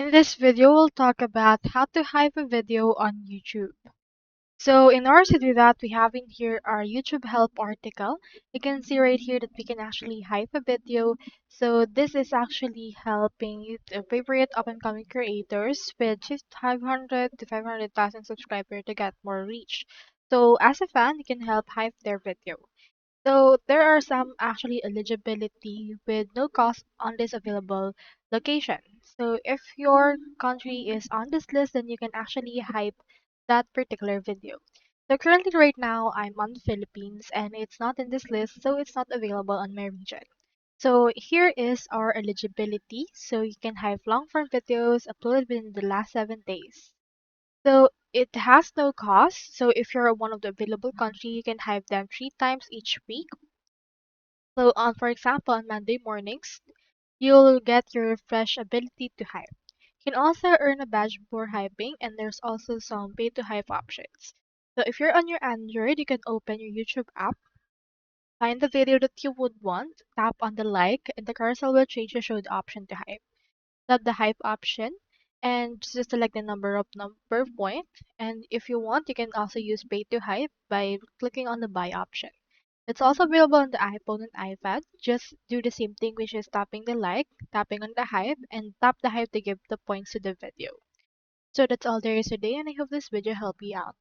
In this video, we'll talk about how to hype a video on YouTube. So in order to do that, we have in here our YouTube help article. You can see right here that we can actually hype a video. So this is actually helping the favorite up-and-coming creators with just 500 to 500,000 subscribers to get more reach. So as a fan, you can help hype their video. So there are some actually eligibility with no cost on this available location. So if your country is on this list, then you can actually hype that particular video. So currently right now I'm on the Philippines and it's not in this list, so it's not available on my region. So here is our eligibility. So you can hype long form videos uploaded within the last 7 days. So it has no cost. So if you're one of the available country, you can hype them 3 times each week. So for example, on Monday mornings, you'll get your fresh ability to hype. You can also earn a badge for hyping, and there's also some pay to hype options. So if you're on your Android, you can open your YouTube app, find the video that you would want, tap on the like, and the carousel will change to show the option to hype. Tap the hype option, and just select the number point. And if you want, you can also use pay to hype by clicking on the buy option. It's also available on the iPhone and iPad. Just do the same thing, which is tapping the like, tapping on the hype, and tap the hype to give the points to the video. So that's all there is today, and I hope this video helped you out.